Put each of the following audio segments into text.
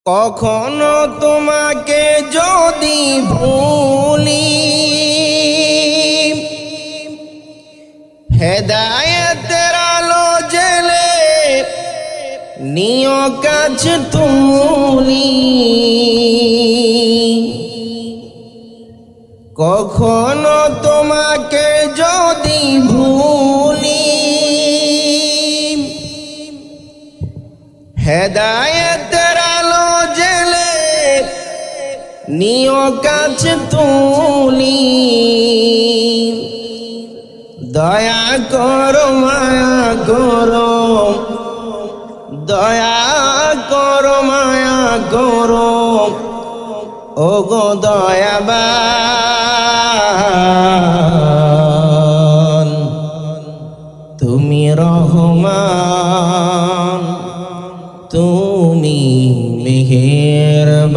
কখনো তোমাকে যদি ভুলি হেদায়েতের আলো জেলে নিও কাছে তুলি। কখনো তোমাকে যদি ভুলি হেদায়েতের আলো জেলে নিও কাছে তুলি। দয়া করো মায়া করো, দয়া করো মায়া করো, ও গো দয়াবান তুমি রহমান, তুমি মেহেরবান,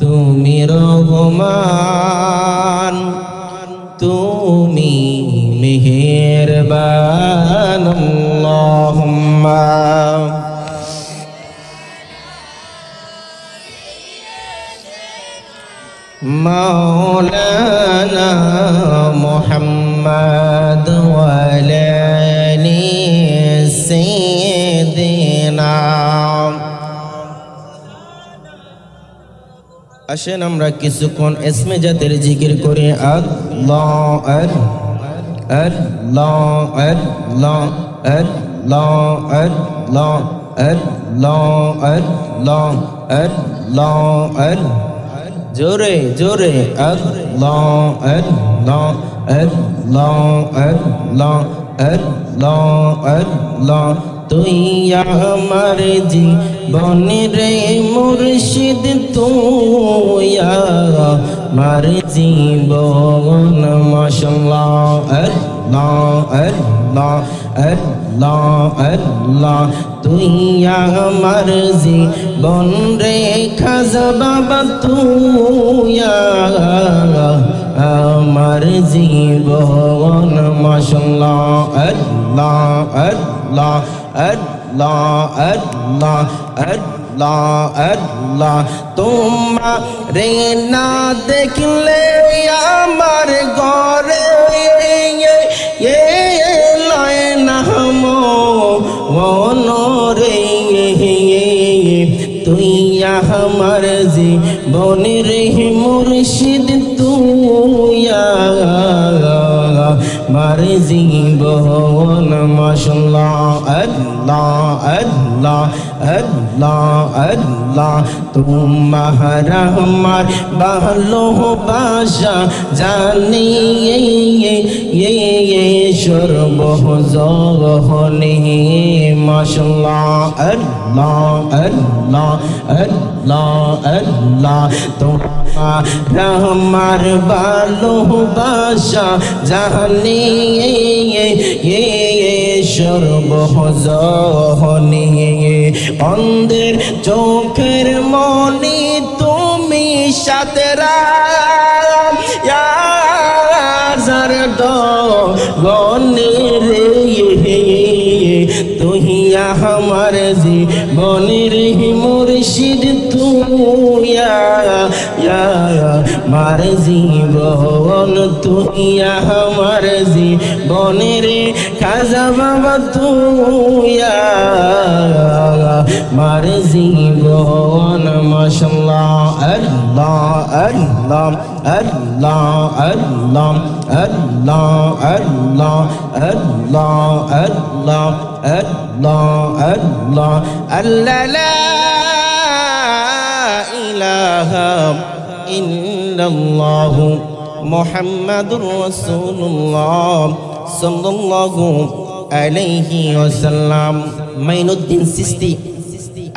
তুমি রহমান, তুমি মেহেরবান। আল্লাহুম্মা মাওলানা মুহাম্মদ ওয়া আলা আলি সাইয়্যিদিনা। আসেন আমরা কিছুক্ষণ ইসমে জাতের জিকির করে আল্লাহ আল্লাহ আল্লাহ আল্লাহ আল্লাহ আল্লাহ আল্লাহ আল্লাহ আল্লাহ জোরে জোরে আল্লাহ আল্লাহ আল্লাহ আল্লাহ আল্লাহ আল্লাহ। তুই আমার জীবনের মুর্শিদ, তুই আমার জীবন মাশাআল্লাহ আল্লাহ আল্লাহ আল্লাহ আল্লাহ। তুই আমার জীবন রে খাজা বাবা, তুই আমার জীবন মাশাআল্লাহ আল্লাহ আল্লাহ আল্লাহ আল্লাহ আল্লাহ আল্লাহ। তোমারে না দেখলে আমার ঘরে লয় না মনরে, তুই আমার জীবনের মুর্শিদ, তুই আমার জীবন মাশাআল্লাহ আল্লাহ আল্লাহ আল্লাহ আল্লাহ। তোমার আমার ভালোবাসা জানি সর্বজনে মাশাআল্লাহ আল্লাহ আল্লাহ আল্লাহ আল্লাহ। তোমার আমার ভালোবাসা জানি সর্বজনে অন্ধের চোখের মনি, তুমি সাতেরা গনে রে, তুই আমার জীবনের মুর্শিদ, তুই আমার জীবন, তুই আমার জীবনের খাজা বাবা, তুই আমার জীবন মাশাআল্লাহ আল্লাহ আল্লাহ আল্লাহ আল্লাহ আল্লাহ আল্লাহ আল্লাহ আল্লাহ আল্লাহ আল্লাহ আল্লাহ লা ইলাহা ইল্লাল্লাহ মুহাম্মাদুর রাসূলুল্লাহ সাল্লাল্লাহু আলাইহি ওয়াসাল্লাম। মাইনুদ্দিন চিশতি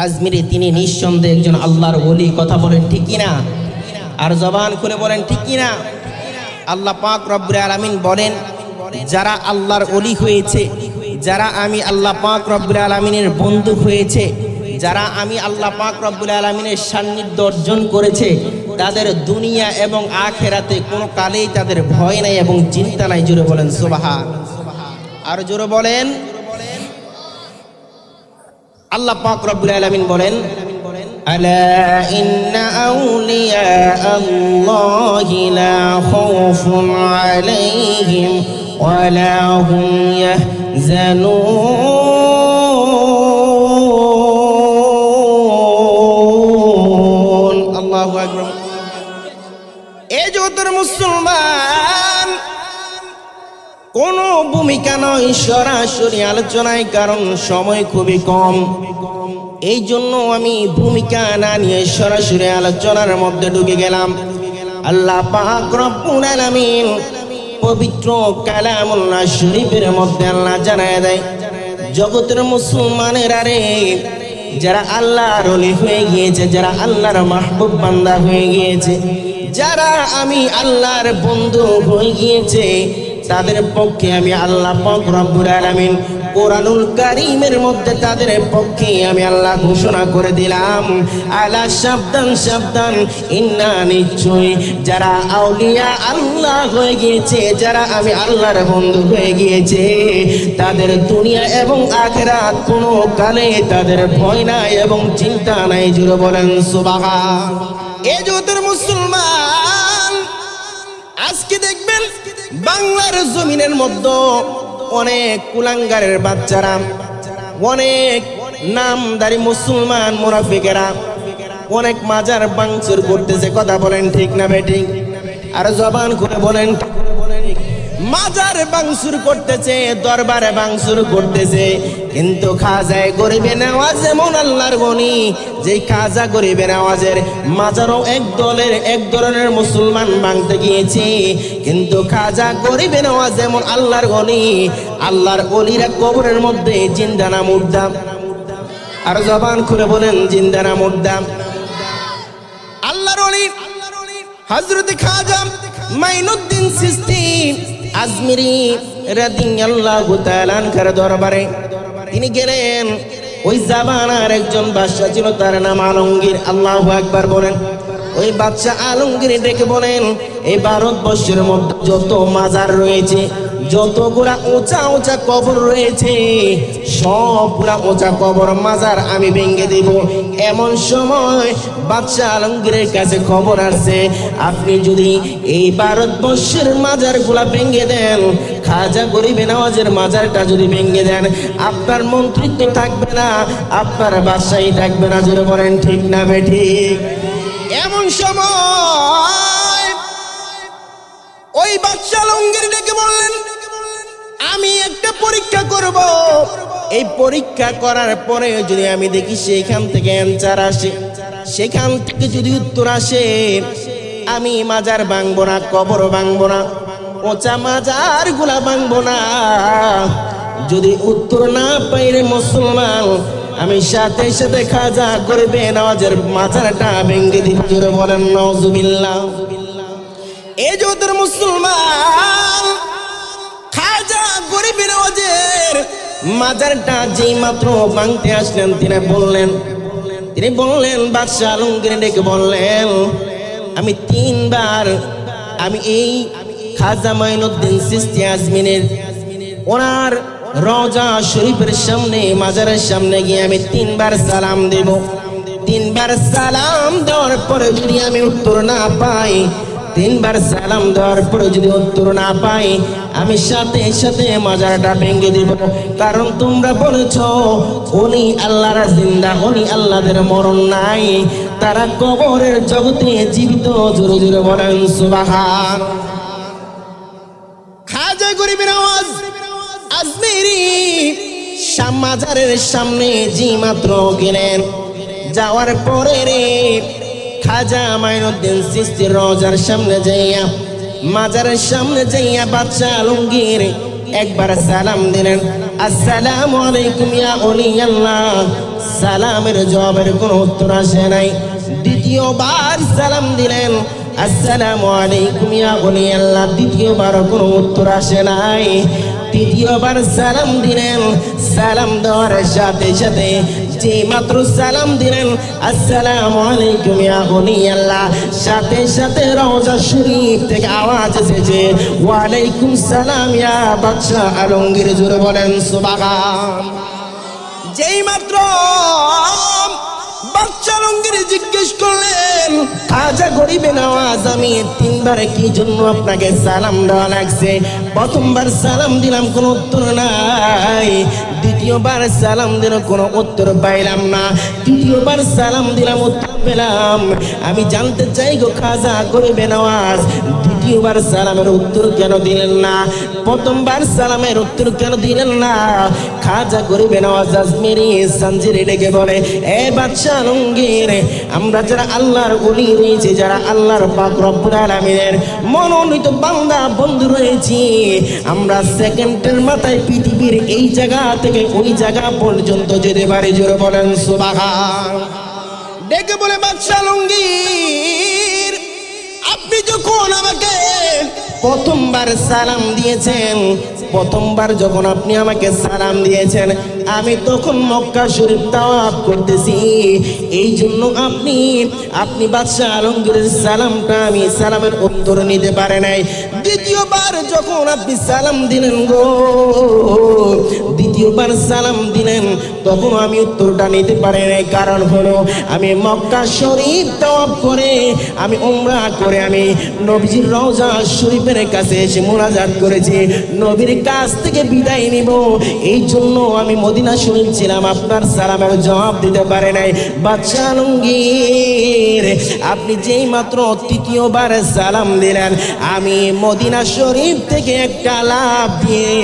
আজমিরি তিনি নিঃসন্দেহে একজন আল্লাহর ওলি। কথা বলেন ঠিক কিনা? আর জবান খুলে বলেন ঠিক কিনা? আল্লাহ পাক রব্বুল আলামিন বলেন, যারা আল্লাহর ওলি হয়েছে, যারা আমি আল্লাহ পাক রব্বুল আলামিনের বন্ধু হয়েছে, যারা আমি আল্লাহ পাক রব্বুল আলামিনের সান্নিধ্য অর্জন করেছে, তাদের দুনিয়া এবং আখিরাতে কোনো কালেই তাদের ভয় নাই এবং চিন্তা নাই। জোরে বলেন সুবহান। আর জোরে বলেন আল্লাহ পাক রব্বুল আলামিন বলেন, আলা ইন্না আউলিয়া আল্লাহি লা খাউফুন আলাইহিম ওয়া লা হুম ইয়াহজানুন। আল্লাহু আকবার। এই জগতের মুসলমান কোনো ভূমিকা নয় সরাসরি আলোচনায়, কারণ সময় খুবই কম। এই জন্য আমি ভূমিকা না নিয়ে সরাসরি আলোচনার মধ্যে ঢুকে গেলাম। আল্লাহ পাক রব্বুল আলামিন পবিত্র কালামুল্লাহ শরীফের মধ্যে আল্লাহ জানায় দেয়, জগতের মুসলমানের আরে যারা আল্লাহর ওলি হয়ে গিয়েছে, যারা আল্লাহর মাহবুব বান্দা হয়ে গিয়েছে, যারা আমি আল্লাহর বন্ধু হয়ে গিয়েছে, তাদের পক্ষে আমি আল্লাহ পাক রব্বুল আলামিন কোরআনুল কারীমের মধ্যে তাদের পক্ষে আমি আল্লাহ ঘোষণা করে দিলাম, আলা সাবধান সাবধান, ইন্না নিশ্চয় যারা আউলিয়া আল্লাহ হয়ে গিয়েছে, যারা আমি আল্লাহর বন্ধু হয়ে গিয়েছে, তাদের দুনিয়া এবং আখিরাত কোনো কালে তাদের ভয় নাই এবং চিন্তা নাই। জুড়ে বলেন সুবহান। এই জগতের মুসলমান আজকে দেখবেন বাংলার জমিনের মধ্যে অনেক কুলাঙ্গারের বাচ্চারা, অনেক নামদারি মুসলমান মুনাফিকেরা অনেক মাজার ভাঙচুর করতেছে। কথা বলেন ঠিক না বেঠিক? আর জবান করে বলেন, মাজার ভাঙচুর করতেছে, দরবারে ভাঙচুর করতেছে, কিন্তু খাজায় গরিবে নেওয়াজ যেমন আল্লাহর গনি, যে খাজা গরিবে নেওয়াজের মাজারও এক ধরনের মুসলমান ভাঙতে গিয়েছে, কিন্তু খাজা গরিবে নেওয়াজ যেমন আল্লাহর গনি, আল্লাহর ওলিরা কবরের মধ্যে জিন্দা না মুর্দা? আর জবান খুলে বলেন, জিন্দা না মুর্দা? আল্লাহর ওলি হযরত খাজা মাইনুদ্দিন চিশতি আজমিরি রাদিয়াল্লাহু তাআলা আনহুর দরবারে তিনি গেলেন। ওই জামানার একজন বাদশা ছিল, তার নাম আলমগীর। আল্লাহু আকবার বলেন। ওই বাদশা আলমগীর ডেকে বলেন, এই ভারতবর্ষের মধ্যে যত মাজার রয়েছে, যতগুলা উঁচা উঁচা কবর রয়েছে, সবগুলা উঁচা কবর মাজার আমি ভেঙে দেব। এমন সময় বাদশা আলমগীরের কাছে খবর আসছে, আপনি যদি এই ভারতবর্ষের মাজারগুলা ভেঙে দেন, খাজা গরিবে নওয়াজের মাজারটা যদি ভেঙে দেন, আপনার মন্ত্রিত্ব থাকবে না, আপনার বাদশাহী থাকবে না। জোরে বলেন ঠিক না বেঠিক? এমন সময় ওই বাদশা আলমগীর ডেকে বললেন, আমি একটা পরীক্ষা করব। এই পরীক্ষা করার পরে যদি আমি দেখি সেখান থেকে অ্যানসার আসে, সেখান থেকে যদি উত্তর আসে, আমি মাজার ভাঙবো না, কবর ভাঙবো না, ওচা মাজার গুলা ভাঙবো না। যদি উত্তর না পাই রে মুসলমান, আমি সাথে সাথে খাজা গরিবে নওয়াজের মাজারটা ভেঙে দিব। জোরে বলেন নাউজুবিল্লাহ। এই জগতের মুসলমান খাজা গরিবে নওয়াজের মাজারটা যেই মাত্র ভাঙতে আসলেন, তিনি বললেন বাদশা আলমগীর ডেকে বললেন, আমি তিনবার আমি এই খাজা মাইনুদ্দিন চিশতি আজমিরের ওনার রওজা শরীফের সামনে, মাজারের সামনে গিয়ে আমি তিনবার সালাম দেব। তিনবার সালাম দেওয়ার পরে যদি আমি উত্তর না পাই, তিনবার সালাম দেওয়ার পরে যদি উত্তর না পাই, আমি সাথে সাথে মাজারটা ভেঙে দেব। কারণ তোমরা বলেছ উনি আল্লাহর জিন্দা, উনি আল্লাহদের মরণ নাই, তারা কবরের জগতে জীবিত। জোরে জোরে বলেন সুবহান। খাজা গরিবে নওয়াজ আজমিরি মাজারের সামনে যে মাত্র গেলেন, যাওয়ার পরে রে খাজা মাইনুদ্দিন চিশতির রওজার সামনে যাইয়া, মাজারের সামনে যাইয়া বাদশা আলমগীর একবার সালাম দিলেন, আসসালামু আলাইকুম ইয়া ওলি আল্লাহ। সালামের জবাবের কোনো উত্তর আসে নাই। দ্বিতীয়বার সালাম দিলেন, আসসালামু আলাইকুম ইয়া ওলি আল্লাহ। দ্বিতীয়বার কোনো উত্তর আসে নাই। তৃতীয়বার সালাম দিলেন, সালাম দেওয়ার সাথে সাথে যে মাত্র সালাম দিলেন, আসসালামু আলাইকুম ইয়া ওলি আল্লাহ, সাথে সাথে রওজা শরীফ থেকে আওয়াজ এসেছে, ওয়া আলাইকুম সালাম ইয়া বাদশা আলমগীর। জোরে বলেন সুবহান। যেই মাত্র বাদশা আলমগীর জিজ্ঞেস করলেন, খাজা গরিবে নওয়াজ, আমি তিনবার কি জন্য আপনাকে সালাম দেওয়া লাগছে? প্রথমবার সালাম দিলাম, কোনো উত্তর নাই। দ্বিতীয়বার সালাম দিলাম, কোনো উত্তর পাইলাম না। তৃতীয়বার সালাম দিলাম, উত্তর পেলাম। আমি জানতে চাই গো খাজা গরিবে নওয়াজ, দ্বিতীয়বার সালামের উত্তর কেন দিলেন না? প্রথমবার সালামের উত্তর কেন দিলেন না? খাজা গরিবে নওয়াজ আজমিরি সাঞ্জিরি ডেকে বলে, এ বাদশা আলমগীর, আমরা যারা আল্লাহর ওলি রয়েছে, যারা আল্লাহর পাক রব্বুল আলামিনের মনোনীত বান্দা বন্ধু রয়েছি, আমরা সেকেন্ডের মাথায় পৃথিবীর এই জায়গা থেকে ওই জায়গা পর্যন্ত যেতে পারি। জোরে বলেন সুবহান। ডেকে বলে, বাদশা আলমগীর, আপনি যখন আমাকে প্রথমবার সালাম দিয়েছেন, প্রথমবার যখন আপনি আমাকে সালাম দিয়েছেন, আমি তখন মক্কা শরীফ তাওয়াফ করতেছি। এই জন্য আপনি বাদশা আলমগীরের সালামটা, আমি সালামের উত্তর নিতে পারে নাই। দ্বিতীয়বার যখন আপনি সালাম দিলেন গো, দ্বিতীয়বার সালাম দিলেন, তখন আমি উত্তরটা নিতে পারি নাই। কারণ হলো, আমি মক্কা শরীফ তাওয়াফ করে, আমি উমরা করে, আমি নবীজির রওজা শরীফের কাছে এসে মুনাজাত করেছি, নবীর কাছ থেকে বিদায় নিব। এই জন্য আমি মদিনা শরীফ ছিলাম, আপনার সালামের জবাব দিতে পারে নাই। বাদশা আলমগীর, আপনি যেই মাত্র তৃতীয়বার সালাম দিলেন, আমি মদিনা শরীফ থেকে একটা লাভ দিয়ে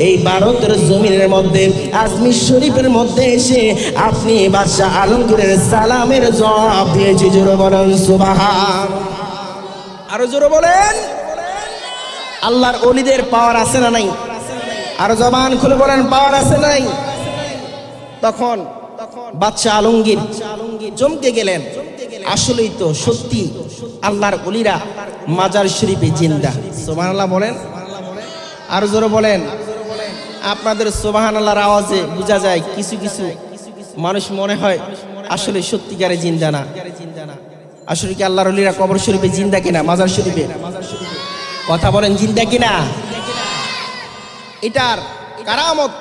এই ভারতের জমিনের মধ্যে আজমির শরীফের মধ্যে এসে আপনি বাদশা আলমগীরের সালামের জবাব দিয়েছি। জোরে বলেন সুবহান। আরো জোরে বলেন। আল্লাহর ওলিদের পাওয়ার আছে না নাই? আরো জবান খুলে বলেন, পাওয়ার আছে নাই? তখন বাদশা আলমগীর চমকে গেলেন। আসলেই তো সত্যি আল্লাহর ওলিরা মাজার শরীফে জিন্দা। সুবহানাল্লাহ বলেন। আরো জোরে বলেন। আপনাদের সুবহানাল্লাহর আওয়াজে বোঝা যায় কিছু কিছু মানুষ মনে হয় আসলে সত্যিকারে জিন্দা না। আসলে কি আল্লাহর ওলিরা কবর শরীফে জিন্দা কিনা? মাজার শরীফে কথা বলেন, জিন্দা কিনা? এটার কারামত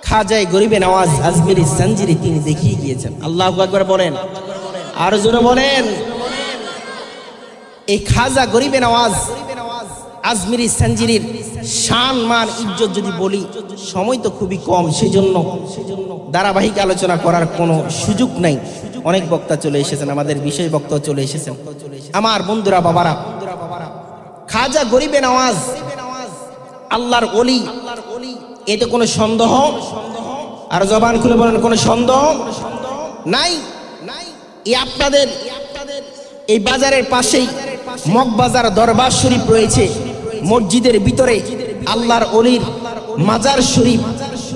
খাজা গরিবে নওয়াজ আজমিরি সাঞ্জিরি তিনি দেখিয়ে গিয়েছেন। আল্লাহু আকবার বলেন। আর জোরে বলেন। এই খাজা গরিবে নওয়াজ আজমিরি সাঞ্জিরির শান মান ইজ্জত যদি বলি, সময় তো খুবই কম, সেজন্য ধারাবাহিক আলোচনা করার কোনো সুযোগ নাই। অনেক বক্তা চলে এসেছেন, আমাদের বিশেষ বক্তা চলে এসেছেন। আমার বন্ধুরা, বাবারা, খাজা গরিবে নওয়াজ আল্লাহর ওলি, এতে কোনো সন্দেহ, আর জবান খুলে বলেন, কোনো সন্দেহ নাই। এই আপনাদের এই বাজারের পাশেই মগবাজার দরবার শরীফ রয়েছে, মসজিদের ভিতরে আল্লাহর ওলির মাজার শরীফ,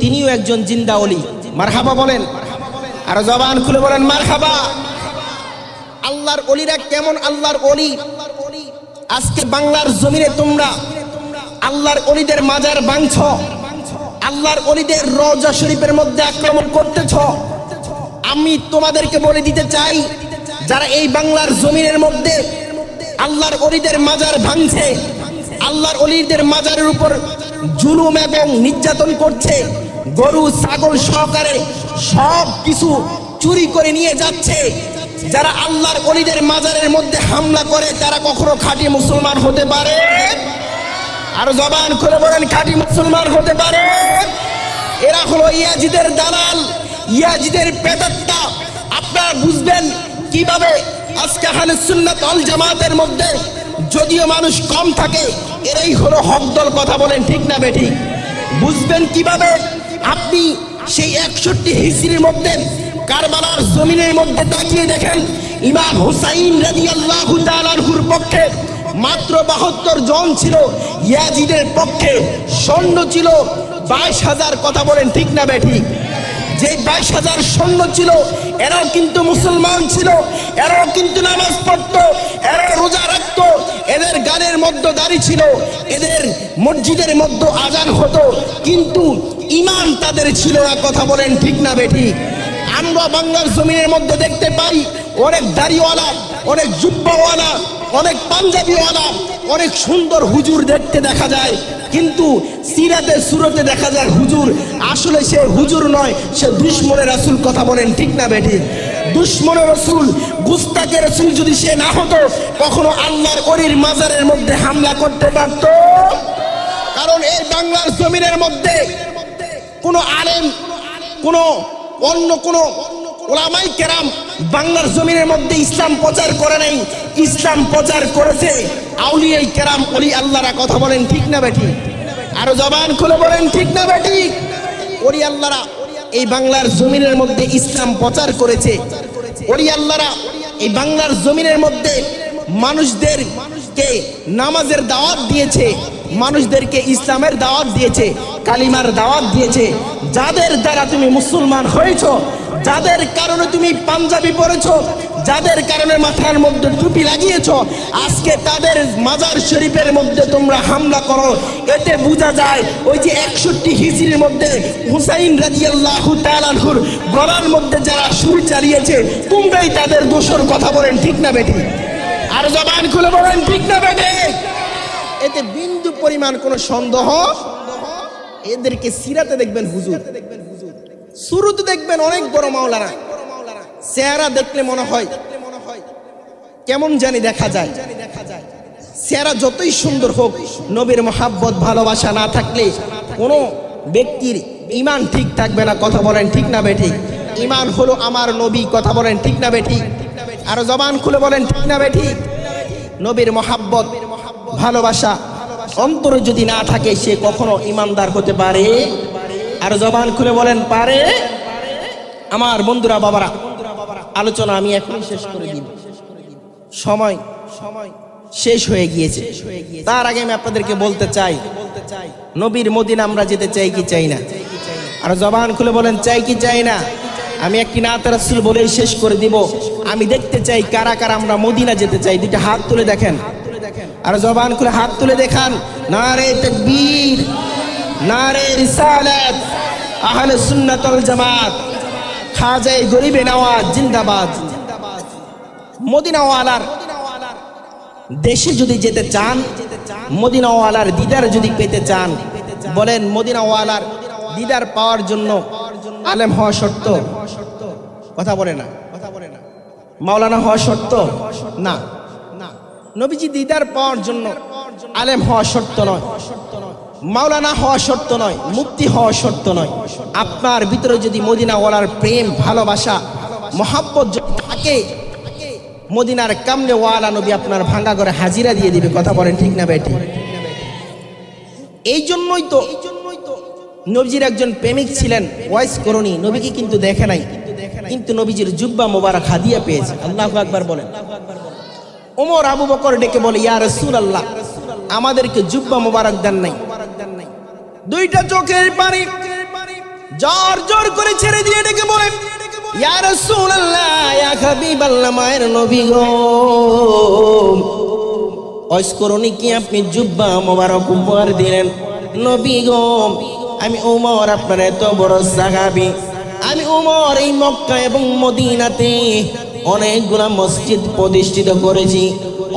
তিনিও একজন জিন্দা ওলি। মারহাবা বলেন। আর জবান খুলে বলেন মারহাবা। আল্লাহর ওলিরা কেমন আল্লাহর ওলি? আজকে বাংলার জমিনে তোমরা আল্লাহর ওলিদের মাজার ভাঙছ, আল্লাহর ওলিদের রওজা শরীফের মধ্যে আক্রমণ করতেছ। আমি তোমাদেরকে বলে দিতে চাই, যারা এই বাংলার জমিনের মধ্যে আল্লাহর ওলিদের মাজার ভাঙছে, আল্লাহর ওলিদের মাজারের উপর জুলুম এবং নির্যাতন করছে, গরু ছাগল সহকারে সব কিছু চুরি করে নিয়ে যাচ্ছে, যারা আল্লাহর ওলিদের মাজারের মধ্যে হামলা করে, তারা কখনো খাঁটি মুসলমান হতে পারে? আর জবান খুলে বলেন, খাঁটি মুসলমান হতে পারে? এরা হলো ইয়াজিদের দালাল, ইয়াজিদের প্রেতাত্মা। আপনারা বুঝবেন কিভাবে আজকে আহলে সুন্নাত ওয়াল জামাতের মধ্যে যদিও মানুষ কম থাকে, এরাই হলো হক দল। কথা বলেন ঠিক না বেঠিক? বুঝবেন কিভাবে? আপনি সেই 61 হিজরির মধ্যে কারবালার জমিনের মধ্যে তাকিয়ে দেখেন, ইমাম হুসাইন রাদিয়াল্লাহু তাআলা আনহুর পক্ষে মাত্র 72 জন ছিল, ইয়াজিদের পক্ষে সৈন্য ছিল 22,000। কথা বলেন ঠিক না বেঠিক? যে 22,000 সৈন্য ছিল, এরাও কিন্তু মুসলমান ছিল, এরাও কিন্তু নামাজ পড়তো, এরা রোজা রাখতো, এদের গানের মধ্যে দাড়ি ছিল, এদের মসজিদের মধ্যে আজান হতো, কিন্তু ঈমান তাদের ছিল না। কথা বলেন ঠিক না বেঠিক? আমরা বাংলার জমিনের মধ্যে দেখতে পাই অনেক দাড়িওয়ালা, অনেক জুব্বাওয়ালা, অনেক পাঞ্জাবিওয়ালা, অনেক সুন্দর হুজুর দেখতে দেখা যায়, কিন্তু সিরাতে সুরতে দেখা যায় হুজুর আসলে সে হুজুর নয়, সে দুশমনের রাসূল। কথা বলেন ঠিক না বেঠিক? দুশমনের রাসূল, গুস্তাখের রাসূল যদি সে না হতো, কখনো আল্লাহর ওলির মাজারের মধ্যে হামলা করতে পারত? কারণ এই বাংলার জমিনের মধ্যে কোনো আলেম, কোনো অন্য কোনো ওলামায়ে কেরাম বাংলার জমিনের মধ্যে ইসলাম প্রচার করে নাই। ইসলাম প্রচার করেছে আউলিয়ায়ে কেরাম, ওলি আল্লাহরা। কথা বলেন ঠিক না বেঠিক? আরো জবান খুলে বলেন ঠিক না বেঠিক? ওলি আল্লাহরা এই বাংলার জমিনের মধ্যে ইসলাম প্রচার করেছে। ওলি আল্লাহরা এই বাংলার জমিনের মধ্যে মানুষদেরকে নামাজের দাওয়াত দিয়েছে, মানুষদেরকে ইসলামের দাওয়াত দিয়েছে, কালিমার দাওয়াত দিয়েছে। যাদের দ্বারা তুমি মুসলমান হয়েছো, যাদের কারণে তুমি পাঞ্জাবি পরেছো, যাদের কারণে মাথার মধ্যে টুপি লাগিয়েছো, আজকে তাদের মাজার শরীফের মধ্যে তোমরা হামলা করো। এতে বোঝা যায় ওই যে 61 হিজরির মধ্যে হুসাইন রাদিয়াল্লাহু তাআলা আনহুর গলার মধ্যে যারা ছুরি চালিয়েছে, তোমরাই তাদের দোষর। কথা বলেন ঠিক না বেঠিক? আর জবান খুলে বলেন ঠিক না বেঠিক? এতে বিন্দু পরিমাণ কোনো সন্দেহ। এদেরকে সিরাতে দেখবেন হুজুর, শুরুতে দেখবেন অনেক বড় মাওলানা, চেহারা দেখলে মনে হয় কেমন জানি দেখা যায়। চেহারা যতই সুন্দর হোক, নবীর মহাব্বত ভালোবাসা না থাকলে কোনো ব্যক্তির ঈমান ঠিক থাকবে না। কথা বলেন ঠিক না বেঠিক? ঈমান হলো আমার নবী। কথা বলেন ঠিক না বেঠিক? আর জবান খুলে বলেন ঠিক না বেঠিক? নবীর মহাব্বত ভালোবাসা অন্তরে যদি না থাকে, সে কখনো ঈমানদার হতে পারে? আর জবান খুলে বলেন পারে? আমার বন্ধুরা, বাবারা, আলোচনা আমি এখনই শেষ করে দিব, সময় শেষ হয়ে গিয়েছে। তার আগে আমি আপনাদেরকে বলতে চাই, নবীর মদিনা আমরা যেতে চাই কি চাই না? আর জবান খুলে বলেন চাই কি চাই না? আমি একটি নাত রাসূল বলেই শেষ করে দিব। আমি দেখতে চাই কারা কারা আমরা মদিনা যেতে চাই। দুইটা হাত তুলে দেখেন, আর জবান খুলে হাত তুলে দেখান। নারে তাকবীর, নারে রিসালাত, আহলে সুন্নাত ওয়াল জামাত, খাজায়ে গরিবে নওয়াজ জিন্দাবাদ। মদিনাওয়ালার দেশে যদি যেতে চান, মদিনাওয়ালার দিদার যদি পেতে চান, বলেন মদিনাওয়ালার দিদার পাওয়ার জন্য আলেম হওয়া শর্ত? কথা বলে না, মাওলানা হওয়া শর্ত না। নবীজি দিদার পাওয়ার জন্য আলেম হওয়া শর্ত নয়, মাওলানা হওয়া শর্ত নয়, মুফতি হওয়া শর্ত নয়। আপনার ভিতরে যদি মদিনাওয়ালার প্রেম, ভালোবাসা, মহাব্বত যদি থাকে, মদিনার কামনে ওয়ালা নবী আপনার ভাঙ্গা করে হাজিরা দিয়ে দিবে। কথা বলেন ঠিক না বেঠিক? এই জন্যই তো নবীজির একজন প্রেমিক ছিলেন, ওয়াইস করণী, নবীকে কিন্তু দেখে নাই, কিন্তু নবীজির জুব্বা মোবারক হাদিয়া পেয়েছে। আল্লাহু আকবার বলেন। ওমর আবু বকর ডেকে বলে, ইয়া রাসূলুল্লাহ, আমাদেরকে জুব্বা মোবারক দেন নাই। দুইটা চোখের পানি জোর জোর করে ছেড়ে দিয়ে ডেকে বলে, ইয়া রাসূলুল্লাহ, ইয়া হাবিবাল্লাহ, মায়ের নবী গো, অস্করণী কি আপনি জুব্বা মোবারক উপহার দিলেন? নবী গো, আমি ওমর আপনার এত বড় সাহাবী, আমি ওমর এই মক্কা এবং মদিনাতে অনেকগুলা মসজিদ প্রতিষ্ঠিত করেছি,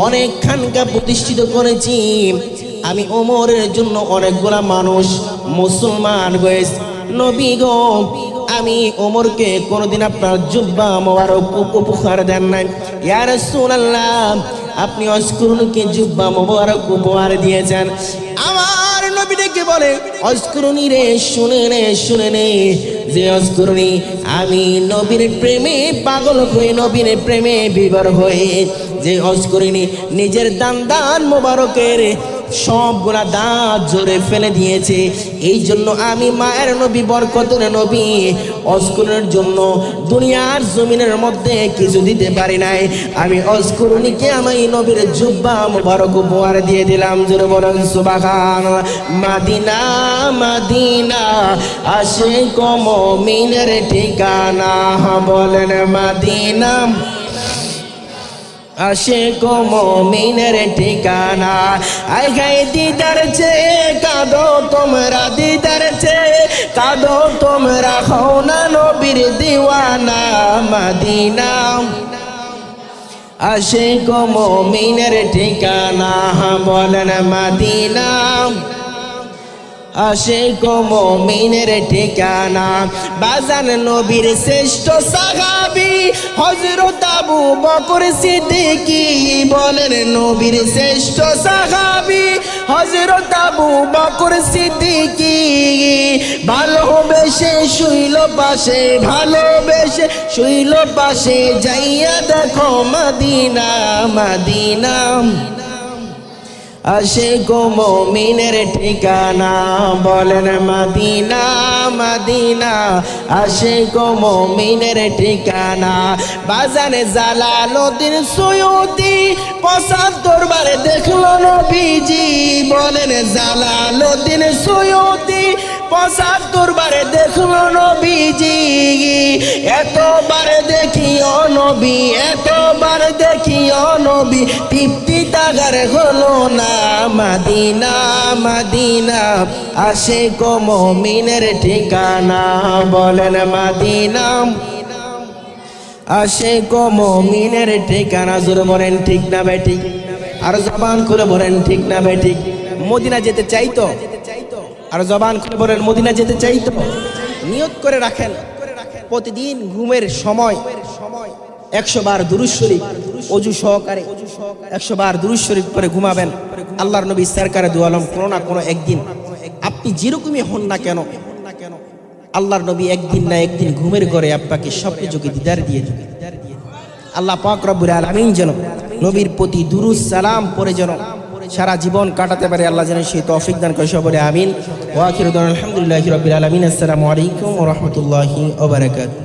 অনেক খানকা প্রতিষ্ঠিত করেছি। আমি ওমরের জন্য অনেকগুলা মানুষ মুসলমান হয়েছে। নবী গো, আমি ওমরকে কোনোদিন আপনার জুব্বা মোবারক উপহার দেন নাই। ইয়া রাসূলুল্লাহ, আপনি অস্করণীকে জুব্বা মোবারক উপহার দিয়েছেন। আমার নবী ডেকে বলে, অস্করণী রে, শুনে নে, যে অস্করণী, আমি নবীর প্রেমে পাগল হয়ে, নবীর প্রেমে বিভোর হয়ে, যে অস্করণী নিজের দান মোবারকের সবগুলা দাঁত জোরে ফেলে দিয়েছে, এই জন্য আমি মায়ের নবী, বরকতের নবী, অস্করণীর জন্য দুনিয়ার জমিনের মধ্যে কিছু দিতে পারি নাই। আমি অস্করণীকে আমি নবীর জুব্বা মোবারক উপহার দিয়ে দিলাম। জোরে বলেন সুবহানাল্লাহ। মাদিনা মাদিনা আশিক মুমিনের ঠিকানা, বলেন মাদিনা আশিক মুমিনের ঠিকানা। আই গায়ে দিদার চেয়ে কাঁদো তোমরা, দিদার চেয়ে কাঁদো তোমরা, হও না নবীর দিওয়ানা। মাদিনা আশিক মুমিনের ঠিকানা বলেন মদিনা আশিক মুমিনের ঠিকানা বাজান নবীর শ্রেষ্ঠ সাহাবী হযরত আবু বকর সিদ্দিকী বলেন নবীর শ্রেষ্ঠ সাহাবী হযরত আবু বকর সিদ্দিকী ভালোবেসে শুইল পাশে ভালোবেসে শুইল পাশে যাইয়া দেখো মদিনা মদিনা আশিক মুমিনের ঠিকানা বলেন মদিনা মদিনা আশিক মুমিনের ঠিকানা বাজারে জালালউদ্দিন সুয়ুতি ৭৫ বারে দেখলো নবীজি বলেন জালালউদ্দিন সুয়ুতি ৭৫ বারে দেখলো নবীজি এতবার দেখিও নবী এতবার দেখিও নবী তৃপ্তি তাগার হলো না মদিনা মদিনা আশিক মুমিনের ঠিকানা বলেন মদিনা আশিক মুমিনের ঠিকানা জোরে বলেন ঠিক না বেঠিক আর জবান খুলে বলেন ঠিক না বেঠিক মদিনা যেতে চাইতো আর জবান খুলে বলেন মদিনা যেতে চাইতো নিয়ত করে রাখেন প্রতিদিন ঘুমের সময় 100 বার দুরূদ শরীফ ওযু সহকারে 100 বার দুরূদ শরীফ পড়ে ঘুমাবেন আল্লাহর নবী সরকারে দু আলম কোনো না কোনো একদিন আপনি যেরকমই হন না কেন আল্লাহর নবী একদিন না একদিন ঘুমের ঘরে আপনাকে স্বপ্নে যোগে দিদার দিয়ে যাবে আল্লাহ পাক রব্বুল আলামিন যেন নবীর প্রতি দুরূদ সালাম পড়ে যেন সারা জীবন কাটাতে পারে আল্লাহ যেন সেই তৌফিক দান করে সবাই আমিন ওয়া আখিরু দাওয়ানা আলহামদুলিল্লাহি রাব্বিল আলামিন আসসালামু আলাইকুম ওয়া রাহমাতুল্লাহি ওয়া বারাকাতুহু।